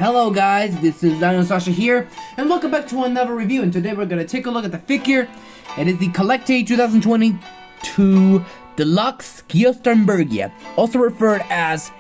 Hello guys, this is DinoSasha here, and welcome back to another review, and today we're going to take a look at the figure. It is the CollectA 2022 Deluxe Geosternbergia, also referred as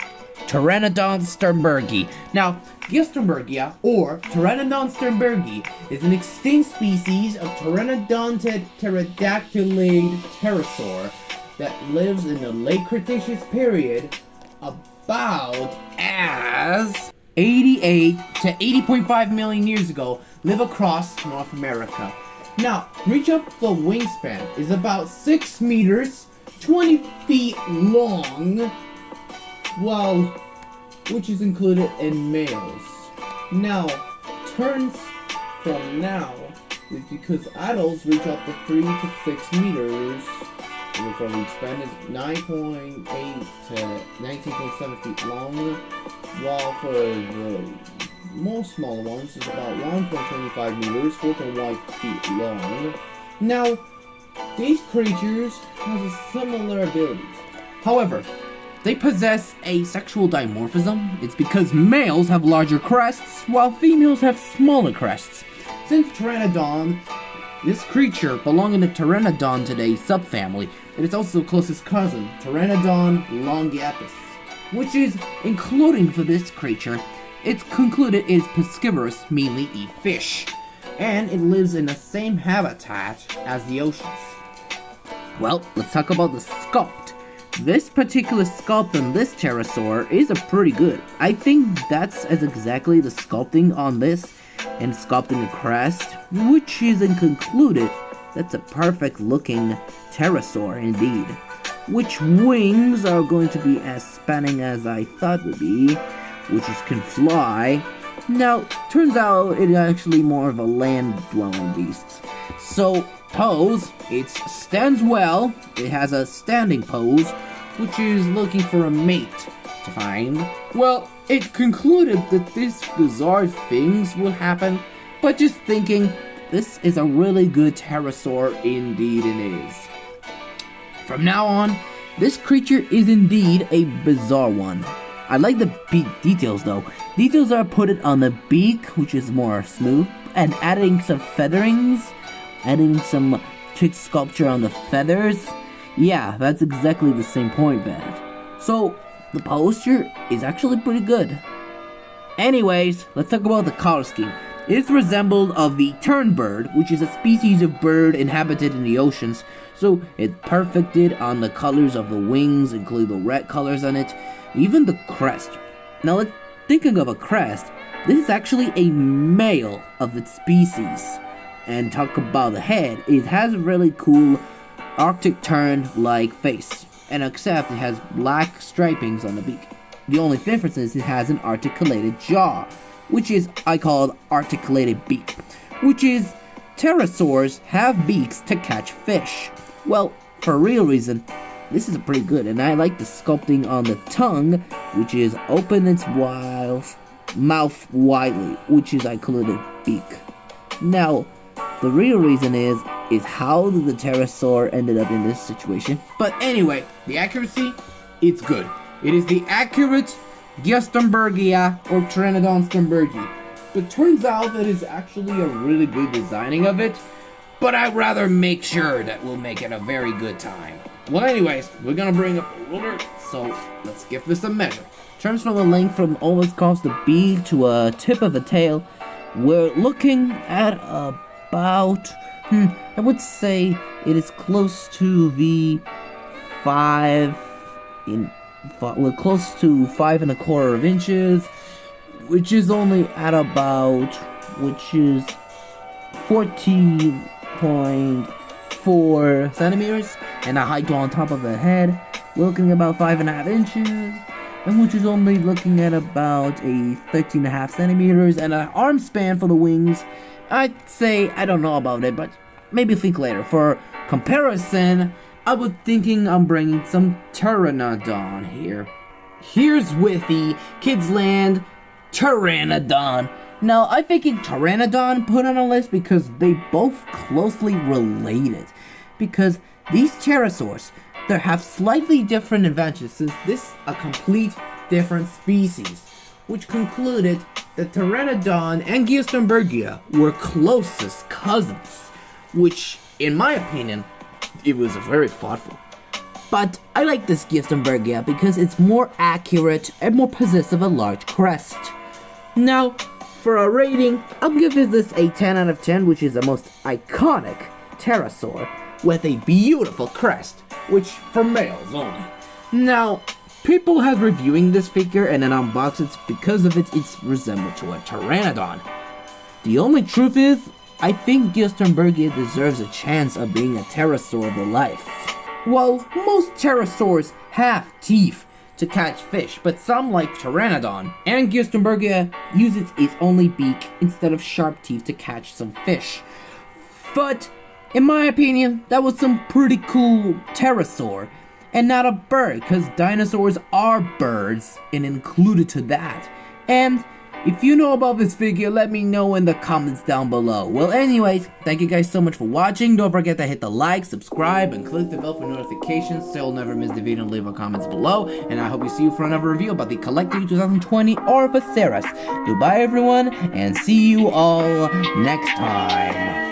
Sternbergia. Now, Geosternbergia, or Sternbergia, is an extinct species of pteranodonted pterodactylid pterosaur that lives in the late Cretaceous period about as 88 to 80.5 million years ago, live across North America. Now, reach up the wingspan is about 6 meters, 20 feet long, well, which is included in males. Now, turns from now is because adults reach up to 3 to 6 meters. The wingspan is 9.8 to 19.7 feet long, while for the more smaller ones is about 1.25 meters, 4.1 feet long. Now, these creatures have similar abilities. However, they possess a sexual dimorphism. It's because males have larger crests, while females have smaller crests. Since Pteranodon, this creature belonging to Pteranodon today subfamily, it is also the closest cousin, Pteranodon longiapus, which is, including for this creature, it's concluded is piscivorous, mainly eat fish, and it lives in the same habitat as the oceans. Well, let's talk about the sculpt. This particular sculpt on this pterosaur is a pretty good. I think that's as exactly the sculpting on this, and sculpting the crest, which is concluded. That's a perfect looking pterosaur indeed. Which wings are going to be as spanning as I thought would be, which is can fly. Now, turns out it's actually more of a land-dwelling beast. So, pose, it stands well. It has a standing pose, which is looking for a mate to find. Well, it concluded that these bizarre things will happen, but just thinking, this is a really good pterosaur, indeed it is. From now on, this creature is indeed a bizarre one. I like the beak details though. Details are put on the beak, which is more smooth, and adding some featherings, adding some trick sculpture on the feathers. Yeah, that's exactly the same point, Bad. So, the posture is actually pretty good. Anyways, let's talk about the color scheme. It is resembled of the ternbird, which is a species of bird inhabited in the oceans, so it's perfected on the colors of the wings, including the red colors on it, even the crest. Now, thinking of a crest, this is actually a male of its species. And talk about the head, it has a really cool Arctic tern-like face, and except it has black stripings on the beak. The only difference is it has an articulated jaw, which is I call articulated beak, which is pterosaurs have beaks to catch fish. Well, for a real reason, this is pretty good, and I like the sculpting on the tongue, which is open its mouth widely, which is I call it a beak. Now, the real reason is how the pterosaur ended up in this situation. But anyway, the accuracy, it's good. It is the accurate Geosternbergia or Sternbergia. It turns out that it's actually a really good designing of it, but I'd rather make sure that we'll make it a very good time. Well, anyways, we're gonna bring up a ruler, so let's give this a measure. In terms from the length from almost across the beak to a tip of the tail, we're looking at about, I would say it is close to the 5 in. We're close to 5¼ inches, which is only at about, which is 14.4 centimeters, and the height on top of the head, we're looking at about 5½ inches, and which is only looking at about a 13.5 centimeters, and an arm span for the wings. I'd say, I don't know about it, but maybe think later. For comparison, I was thinking I'm bringing some Pteranodon here. Here's with the Kids Land Pteranodon. Now, I'm thinking Pteranodon put on a list because they both closely related. Because these pterosaurs, they have slightly different advantages since this is a complete different species, which concluded that Pteranodon and Geosternbergia were closest cousins, which, in my opinion, it was very thoughtful. But I like this Geosternbergia because it's more accurate and more possessive a large crest. Now, for a rating, I'll give this a 10 out of 10, which is the most iconic pterosaur with a beautiful crest, which for males only. Now, people have reviewing this figure and then unboxed it because of its resemblance to a pteranodon. The only truth is, I think Geosternbergia deserves a chance of being a pterosaur of the life. Well, most pterosaurs have teeth to catch fish, but some, like Pteranodon and Geosternbergia, uses its only beak instead of sharp teeth to catch some fish. But, in my opinion, that was some pretty cool pterosaur, and not a bird, because dinosaurs are birds, and included to that. And if you know about this figure, let me know in the comments down below. Well, anyways, thank you guys so much for watching. Don't forget to hit the like, subscribe, and click the bell for notifications so you'll never miss the video, and leave a comments below. And I hope we see you for another review about the CollectA 2020 Orphoceras. Goodbye, everyone, and see you all next time.